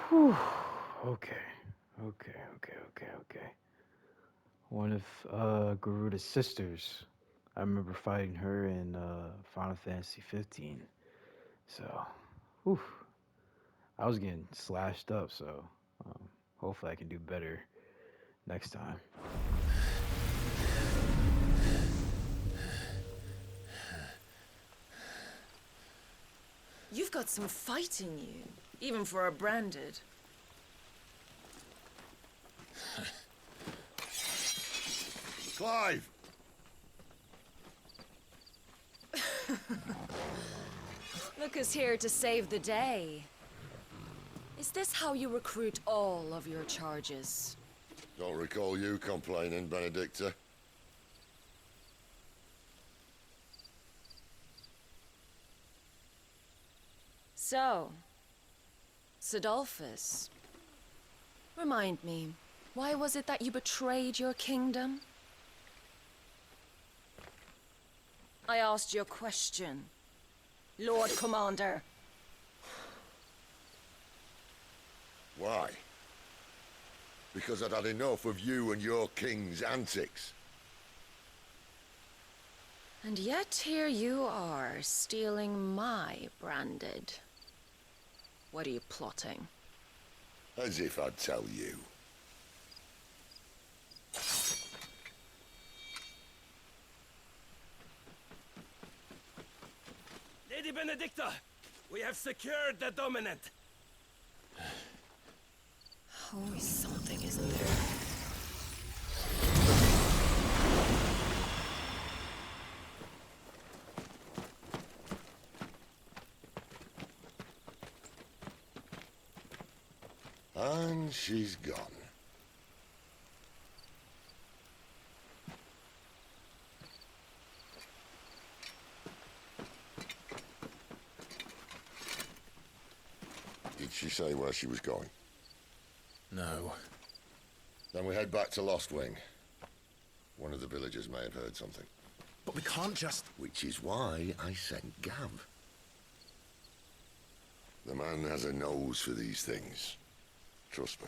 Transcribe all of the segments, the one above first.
Whew. Okay. Okay. One of Garuda's sisters. I remember fighting her in Final Fantasy 15. So, whew, I was getting slashed up. So, um, hopefully, I can do better next time. You've got some fight in you, even for a branded. Clive! Look who's here to save the day. Is this how you recruit all of your charges? Don't recall you complaining, Benedicta. So, Sidolphus, remind me, why was it that you betrayed your kingdom? I asked you a question, Lord Commander. Why? Because I'd had enough of you and your king's antics. And yet here you are, stealing my branded. What are you plotting? As if I'd tell you. Lady Benedicta, we have secured the dominant. Always something, isn't there? And she's gone. Did she say where she was going? No. Then we head back to Lostwing. One of the villagers may have heard something. But we can't just... Which is why I sent Gav. The man has a nose for these things. Trust me.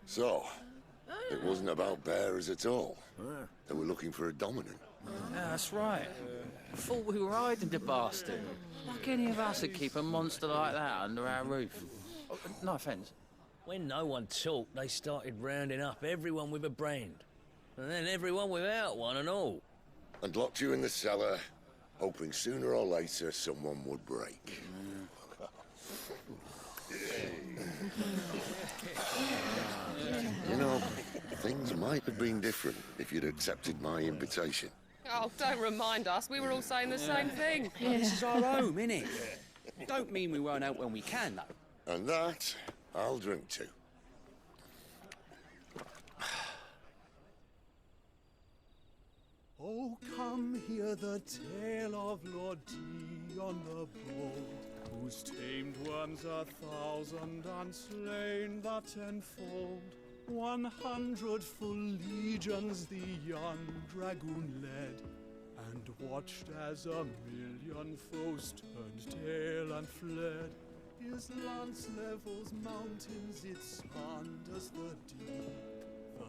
So, it wasn't about bearers at all. They were looking for a dominant. Yeah, that's right. Thought we were hiding the bastard. Like any of us would keep a monster like that under our roof. Oh, no offence. When no one talked, they started rounding up everyone with a brand. And then everyone without one and all. And locked you in the cellar, hoping sooner or later someone would break. You know, things might have been different if you'd accepted my invitation. Oh, don't remind us. We were all saying the same thing. This is our home, innit? Don't mean we won't help when we can, though. And that, I'll drink to. Oh, come hear the tale of Lord Dion the Bold, whose tamed worms 1,000 and slain the tenfold. 100 full legions the young dragoon led, and watched as 1,000,000 foes turned tail and fled. His lance levels mountains, it sanders the deep.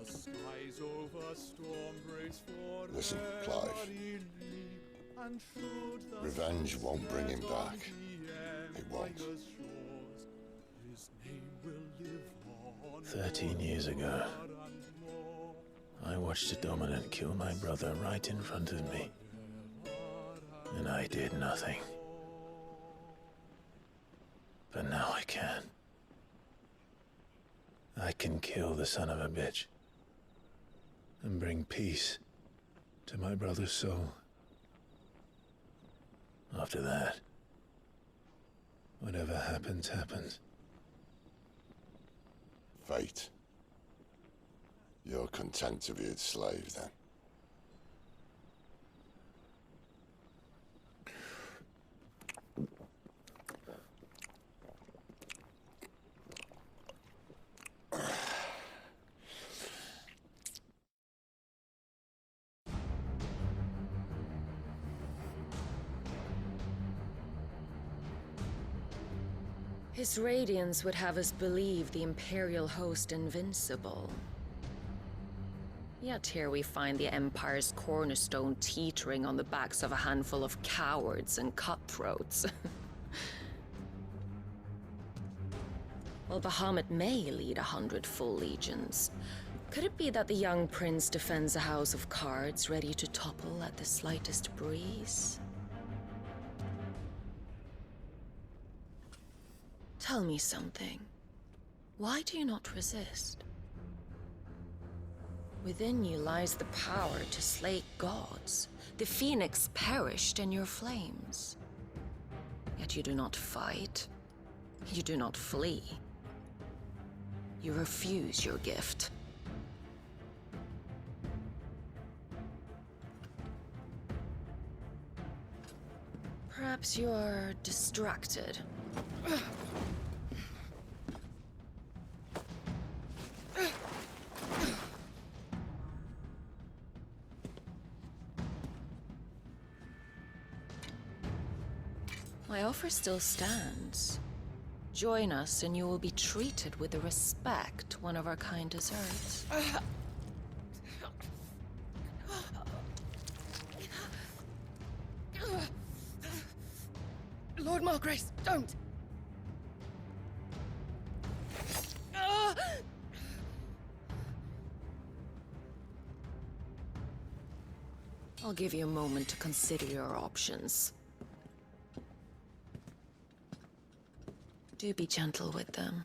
The skies over storm breaks for Listen, Clive. Revenge won't bring him back. It won't. 13 years ago, I watched a dominant kill my brother right in front of me. And I did nothing. But now I can. I can kill the son of a bitch. And bring peace to my brother's soul. After that, whatever happens, happens. Fate. You're content to be its slave, then? His radiance would have us believe the Imperial host invincible. Yet here we find the Empire's cornerstone teetering on the backs of a handful of cowards and cutthroats. While Bahamut may lead 100 full legions, could it be that the young prince defends a house of cards ready to topple at the slightest breeze? Tell me something. Why do you not resist? Within you lies the power to slay gods. The phoenix perished in your flames. Yet you do not fight. You do not flee. You refuse your gift. Perhaps you are distracted. My offer still stands. Join us and you will be treated with the respect one of our kind deserves. Lord Margrace, don't! I'll give you a moment to consider your options. Do be gentle with them.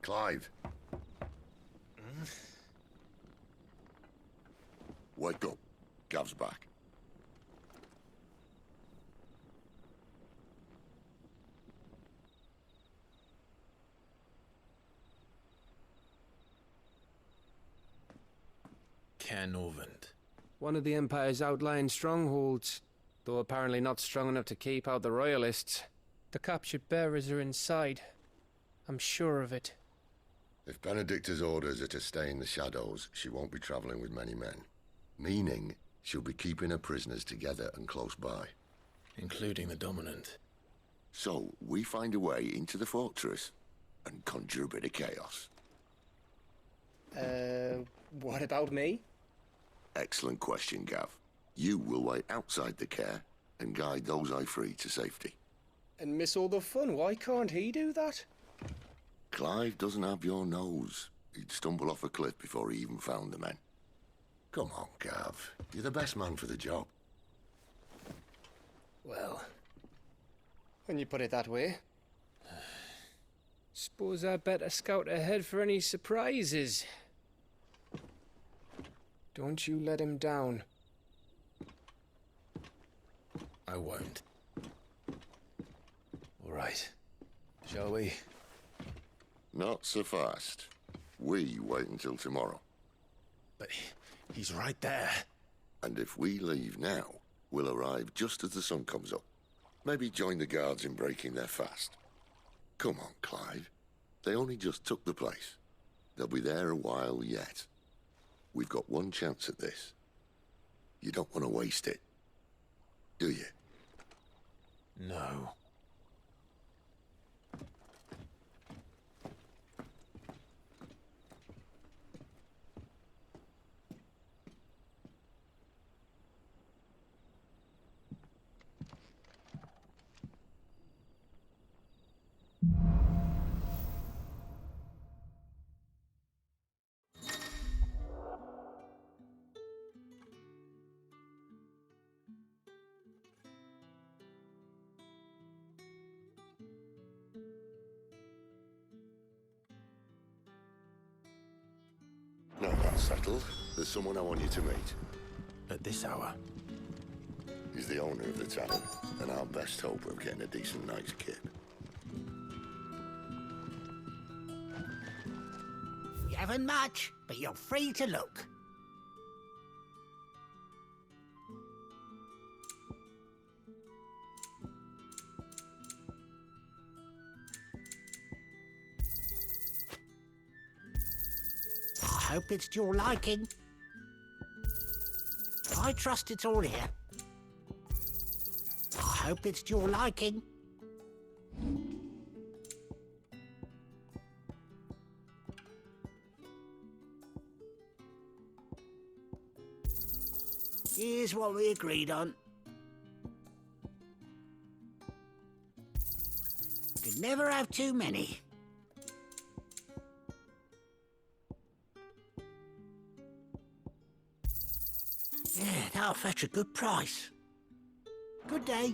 Clive. Wake up. Gav's back. Canovant. One of the Empire's outlying strongholds, though apparently not strong enough to keep out the Royalists. The captured bearers are inside. I'm sure of it. If Benedicta's orders are to stay in the shadows, she won't be traveling with many men. Meaning, she'll be keeping her prisoners together and close by. Including the Dominant. So, we find a way into the fortress and conjure a bit of chaos. What about me? Excellent question, Gav. You will wait outside the care and guide those I free to safety. And miss all the fun. Why can't he do that? Clive doesn't have your nose. He'd stumble off a cliff before he even found the men. Come on, Gav. You're the best man for the job. Well, when you put it that way. Suppose I better scout ahead for any surprises. Don't you let him down. I won't. All right. Shall we? Not so fast. We wait until tomorrow. But he's right there. And if we leave now, we'll arrive just as the sun comes up. Maybe join the guards in breaking their fast. Come on, Clive. They only just took the place. They'll be there a while yet. We've got one chance at this. You don't want to waste it, do you? No. Now that's settled. There's someone I want you to meet. At this hour? He's the owner of the tavern, and our best hope of getting a decent night's kip. You haven't much, but you're free to look. hope it's to your liking. I trust it's all here. I hope it's to your liking. Here's what we agreed on. Could never have too many. Yeah, that'll fetch a good price. Good day.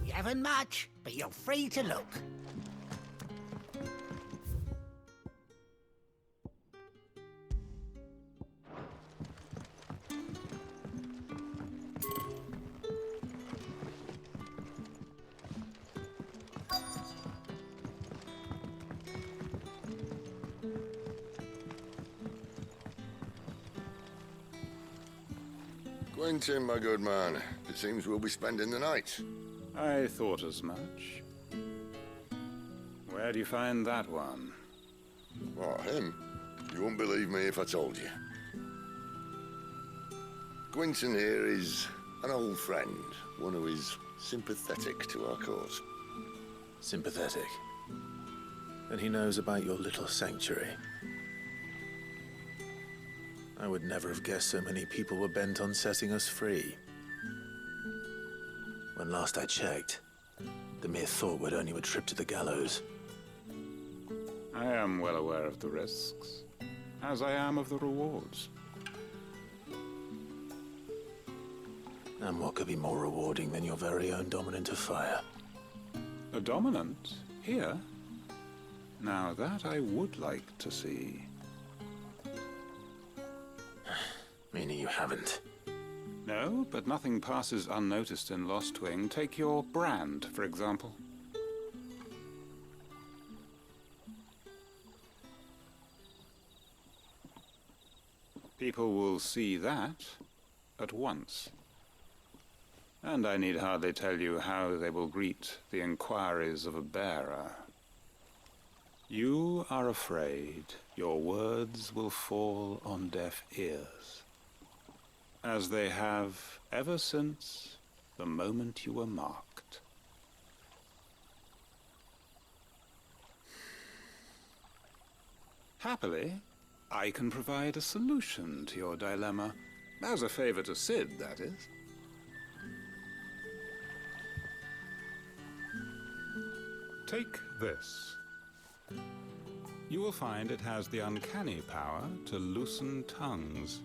You haven't much, but you're free to look. Quentin, my good man, it seems we'll be spending the night. I thought as much. Where do you find that one? What, him? You wouldn't believe me if I told you. Quentin here is an old friend, one who is sympathetic to our cause. Sympathetic. And he knows about your little sanctuary. I would never have guessed so many people were bent on setting us free. When last I checked, the mere thought would earn you a trip to the gallows. I am well aware of the risks, as I am of the rewards. And what could be more rewarding than your very own dominant of fire? A dominant? Here? Now that I would like to see. Meaning you haven't. No, but nothing passes unnoticed in Lostwing. Take your brand, for example. People will see that at once. And I need hardly tell you how they will greet the inquiries of a bearer. You are afraid your words will fall on deaf ears, as they have ever since the moment you were marked. Happily, I can provide a solution to your dilemma, as a favor to Sid, that is. Take this. You will find it has the uncanny power to loosen tongues.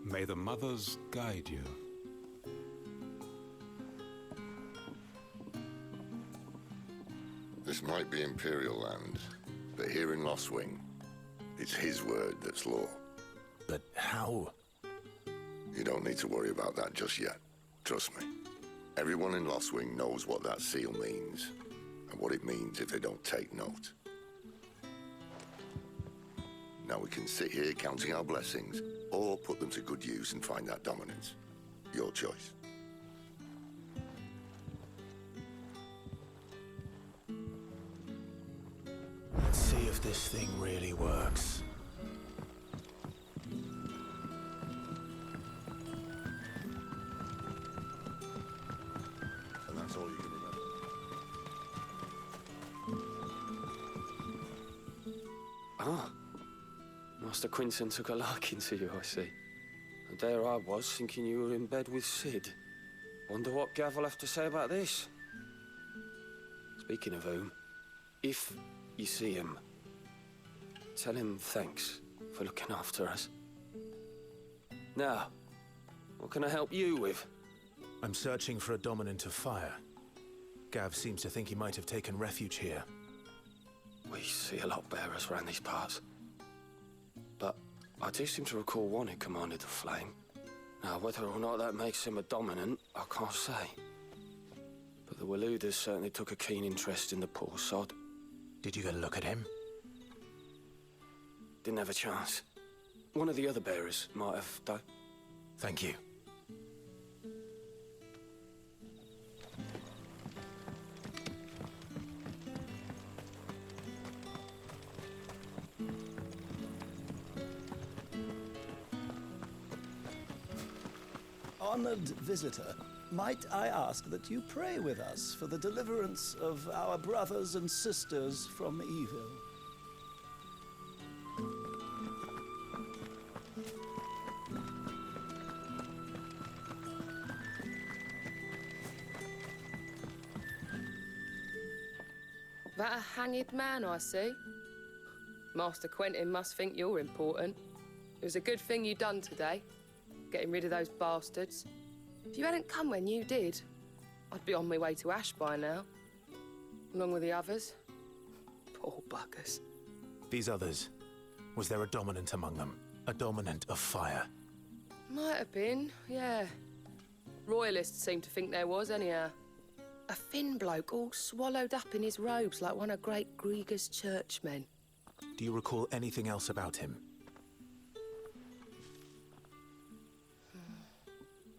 May the mothers guide you. This might be Imperial land, but here in Lostwing, it's his word that's law. But how? You don't need to worry about that just yet. Trust me. Everyone in Lostwing knows what that seal means, and what it means if they don't take note. Now we can sit here counting our blessings, or put them to good use and find that dominance. Your choice. Let's see if this thing really works. Ah, Master Quinton took a liking to you, I see. And there I was, thinking you were in bed with Sid. Wonder what Gav will have to say about this. Speaking of whom, if you see him, tell him thanks for looking after us. Now, what can I help you with? I'm searching for a dominant of fire. Gav seems to think he might have taken refuge here. We see a lot bearers around these parts. But I do seem to recall one who commanded the flame. Now, whether or not that makes him a dominant, I can't say. But the Waluders certainly took a keen interest in the poor sod. Did you get a look at him? Didn't have a chance. One of the other bearers might have, though. Thank you. Honored visitor, might I ask that you pray with us for the deliverance of our brothers and sisters from evil? That a hanged man I see? Master Quentin must think you're important. It was a good thing you done today, getting rid of those bastards. If you hadn't come when you did, I'd be on my way to Ash by now, along with the others. Poor buggers. These others, was there a dominant among them? A dominant of fire? Might have been, yeah. Royalists seem to think there was, anyhow. A thin bloke all swallowed up in his robes like one of Great Grieger's churchmen. Do you recall anything else about him?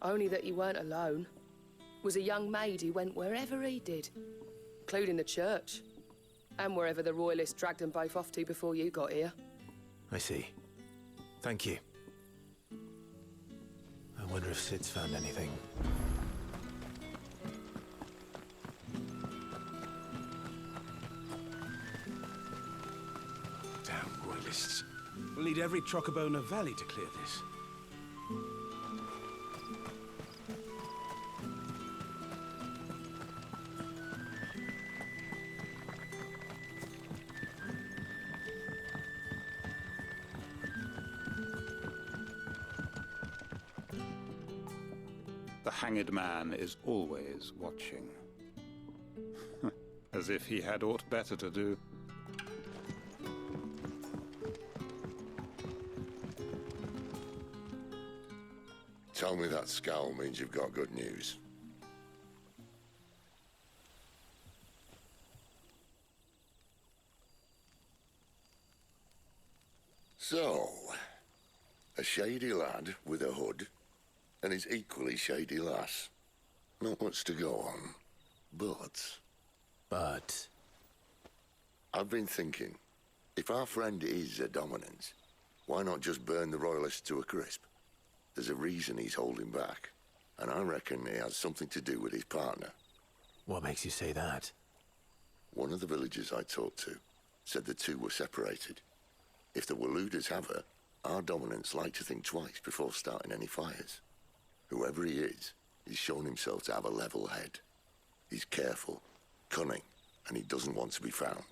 Only that he weren't alone. Was a young maid who went wherever he did, including the church, and wherever the Royalists dragged them both off to before you got here. I see. Thank you. I wonder if Sid's found anything. Damn Royalists. We'll need every Trocobona Valley to clear this. The hanged man is always watching. As if he had aught better to do. Tell me that scowl means you've got good news. So, a shady lad with a hood and his equally shady lass. Not much to go on, but... But? I've been thinking, if our friend is a dominant, why not just burn the Royalists to a crisp? There's a reason he's holding back, and I reckon it has something to do with his partner. What makes you say that? One of the villagers I talked to said the two were separated. If the Waluders have her, our dominants like to think twice before starting any fires. Whoever he is, he's shown himself to have a level head. He's careful, cunning, and he doesn't want to be found.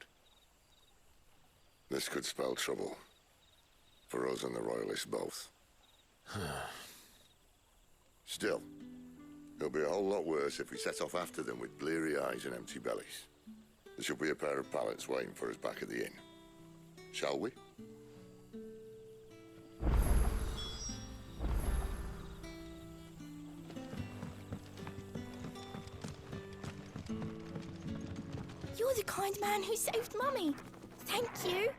This could spell trouble. For us and the Royalists both. Still, it'll be a whole lot worse if we set off after them with bleary eyes and empty bellies. There should be a pair of pallets waiting for us back at the inn. Shall we? You're the kind man who saved Mummy. Thank you.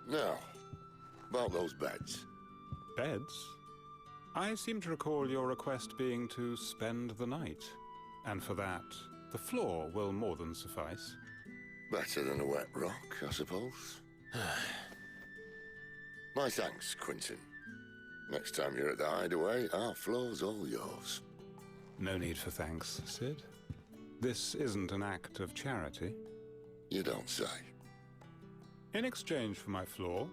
Now, about those beds. Beds? I seem to recall your request being to spend the night. And for that, the floor will more than suffice. Better than a wet rock, I suppose. My thanks, Quinton. Next time you're at the hideaway, our floor's all yours. No need for thanks, Sid. This isn't an act of charity. You don't say. In exchange for my floor,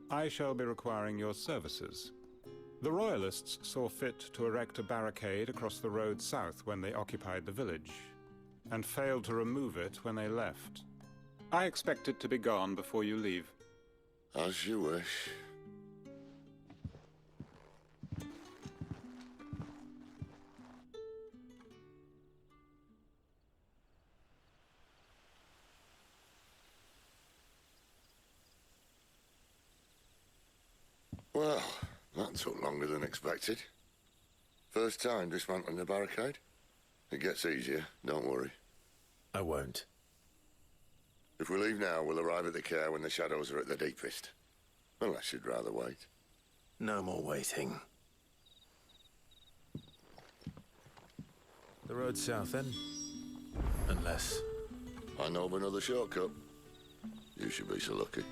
I shall be requiring your services. The Royalists saw fit to erect a barricade across the road south when they occupied the village, and failed to remove it when they left. I expect it to be gone before you leave. As you wish. Well, that took longer than expected. First time dismantling the barricade? It gets easier, don't worry. I won't. If we leave now, we'll arrive at the care when the shadows are at their deepest. Unless you'd rather wait. No more waiting. The road south, then? Unless... I know of another shortcut. You should be so lucky.